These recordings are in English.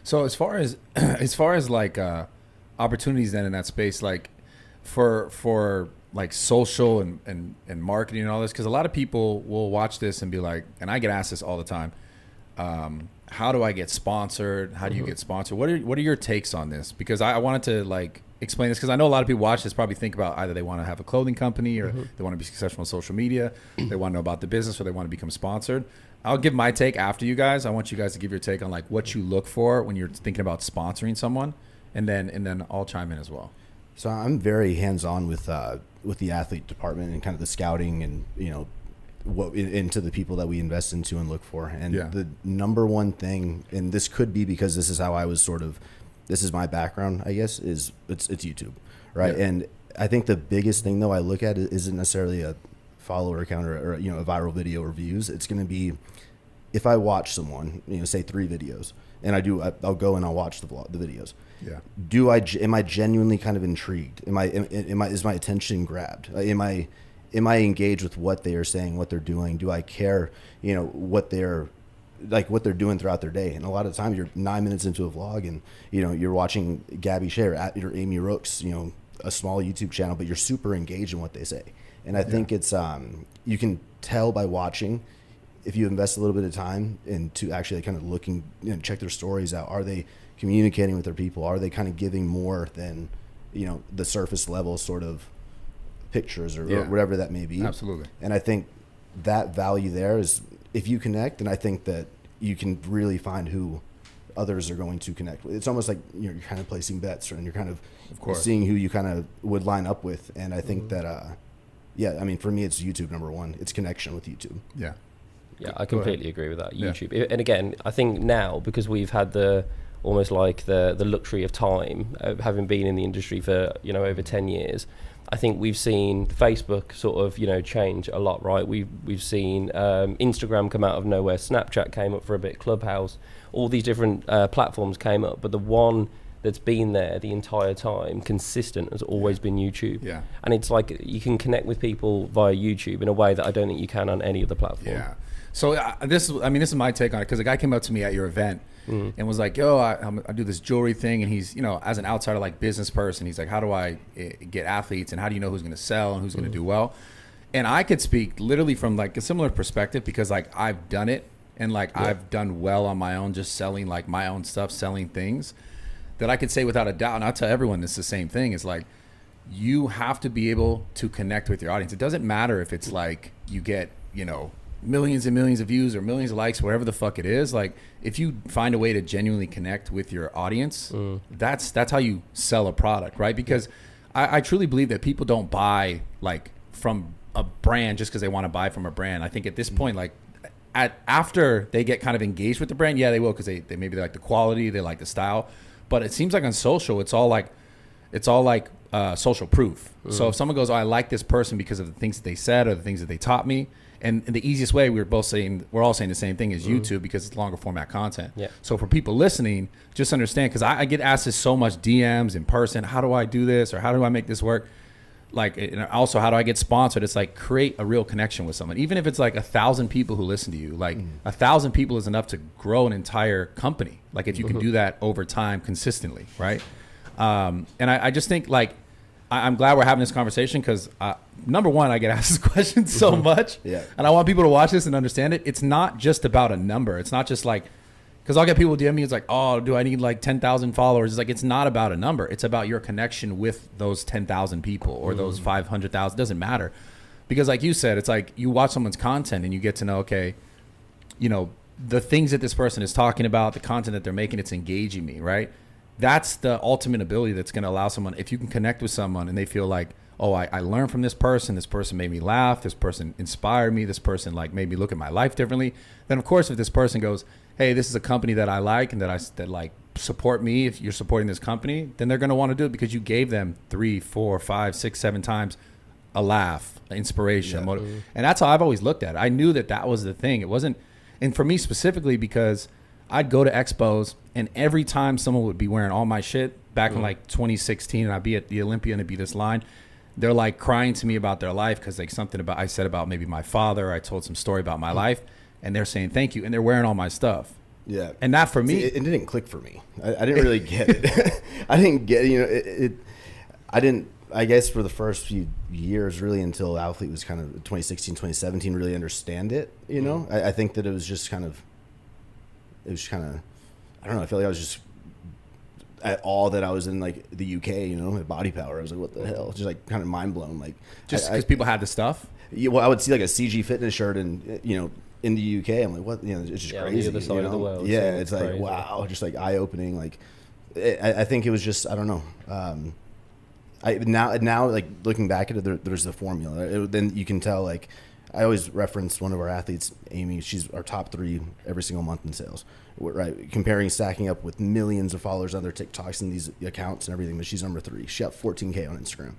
So as far as like opportunities then in that space, like for like social and marketing and all this, because a lot of people will watch this and be like, and I get asked this all the time, how do I get sponsored? How do you get sponsored? What are your takes on this? Because I wanted to like explain this, because I know a lot of people watch this probably think about either they want to have a clothing company or they want to be successful on social media, they want to know about the business, or they want to become sponsored. I'll give my take after you guys. I want you guys to give your take on like what you look for when you're thinking about sponsoring someone, and then I'll chime in as well. So I'm very hands-on with the athlete department and kind of the scouting and, you know, what into the people that we invest into and look for. And the number one thing, and this could be because this is how I was this is my background, I guess, is it's YouTube, right? And I think the biggest thing though I look at isn't necessarily a follower count or you know, a viral video or views. It's going to be, if I watch someone, you know, say 3 videos, and I'll go and I'll watch the videos. Yeah. Am I genuinely kind of intrigued? Is my attention grabbed? Am I engaged with what they are saying, what they're doing? Do I care, you know, what they're doing throughout their day? And a lot of times you're 9 minutes into a vlog and, you know, you're watching Gabby Share at your Amy Rooks, you know, a small YouTube channel, but you're super engaged in what they say. And I think it's, you can tell by watching, if you invest a little bit of time into actually kind of looking, you know, check their stories out. Are they communicating with their people? Are they kind of giving more than, you know, the surface level sort of pictures or whatever that may be? Absolutely. And I think that value there is, if you connect, and I think that you can really find who others are going to connect with. It's almost like you're kind of placing bets, and you're kind of course, seeing who you kind of would line up with. And I think that, I mean, for me, it's YouTube number one. It's connection with YouTube. Yeah. Yeah, I completely agree with that. YouTube. And again, I think now, because we've had the luxury of time, having been in the industry for, you know, over 10 years, I think we've seen Facebook sort of, you know, change a lot, right? We've seen Instagram come out of nowhere, Snapchat came up for a bit, Clubhouse, all these different platforms came up, but the one that's been there the entire time, consistent, has always been YouTube. Yeah. And it's like you can connect with people via YouTube in a way that I don't think you can on any other platform. Yeah. So this is my take on it, because a guy came up to me at your event and was like, yo, I do this jewelry thing, and he's, you know, as an outsider, like business person, he's like, how do I get athletes, and how do you know who's going to sell and who's going to do well? And I could speak literally from like a similar perspective, because like I've done it, and like I've done well on my own, just selling like my own stuff, selling things that I could say without a doubt. And I'll tell everyone it's the same thing. It's like, you have to be able to connect with your audience. It doesn't matter if it's like you get, you know, millions and millions of views or millions of likes, whatever the fuck it is. Like, if you find a way to genuinely connect with your audience, that's how you sell a product, right? Because I truly believe that people don't buy like from a brand just because they want to buy from a brand. I think at this point, like after they get kind of engaged with the brand, yeah, they will, because they maybe they like the quality, they like the style. But it seems like on social, it's all like social proof. So if someone goes, oh, I like this person because of the things that they said or the things that they taught me. And the easiest way, we're all saying the same thing, is YouTube, because it's longer format content. Yeah. So for people listening, just understand, because I get asked this so much, DMs in person, how do I do this, or how do I make this work? Like, and also, how do I get sponsored? It's like, create a real connection with someone. Even if it's like 1,000 people who listen to you, like 1,000 people is enough to grow an entire company. Like, if you can do that over time consistently, right? And I just think, like, I'm glad we're having this conversation, because number one, I get asked this question so much, and I want people to watch this and understand it. It's not just about a number. It's not just like, because I'll get people DM me, it's like, oh, do I need like 10,000 followers? It's like, it's not about a number. It's about your connection with those 10,000 people or those 500,000. It doesn't matter, because like you said, it's like you watch someone's content and you get to know, okay, you know, the things that this person is talking about, the content that they're making, it's engaging me, right? That's the ultimate ability that's going to allow someone, if you can connect with someone and they feel like, oh, I learned from this person made me laugh, this person inspired me, this person like made me look at my life differently, then of course, if this person goes, hey, this is a company that I like and that like support me, if you're supporting this company, then they're going to want to do it because you gave them 3, 4, 5, 6, 7 times a laugh, inspiration. And that's how I've always looked at it. I knew that was the thing. It wasn't, and for me specifically, because I'd go to expos, and every time someone would be wearing all my shit back in like 2016, and I'd be at the Olympia and it'd be this line, they're like crying to me about their life, because like something about, I said about maybe my father, I told some story about my life, and they're saying thank you, and they're wearing all my stuff. Yeah. And not for me. See, it didn't click for me. I didn't really get it. I didn't get, I didn't, I guess for the first few years, really until Athlete was kind of 2016, 2017, really understand it, I think that it was just kind of, I don't know, I feel like I was just, at all that I was in like the UK, at Body Power. I was like, what the hell? Just like kind of mind blown. Like just because people had the stuff. Yeah, well, I would see like a CG Fitness shirt and in the UK, I'm like, what? It's just crazy. On the other side of the world. Yeah, it's like crazy. Wow, just like eye opening. Like I think it was just I don't know. Now like looking back at it, there's a formula. Then you can tell like I always reference one of our athletes, Amy. She's our top 3 every single month in sales. Right, stacking up with millions of followers on their TikToks and these accounts and everything, but she's number 3. She got 14K on Instagram.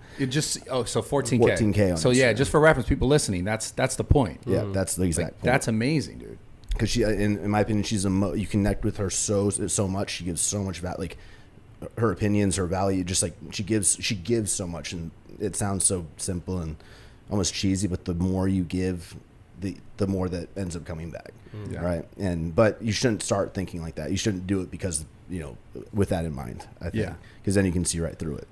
So 14K. 14K on so Instagram. Yeah, just for reference, people listening, that's the point. Yeah, that's the exact point. That's amazing, dude. Because she, in my opinion, she's you connect with her so much. She gives so much value, like her opinions, her value. Just like she gives so much, and it sounds so simple and almost cheesy, but the more you give, the more that ends up coming back. Yeah. Right. But you shouldn't start thinking like that. You shouldn't do it because, with that in mind, I think. Because then you can see right through it.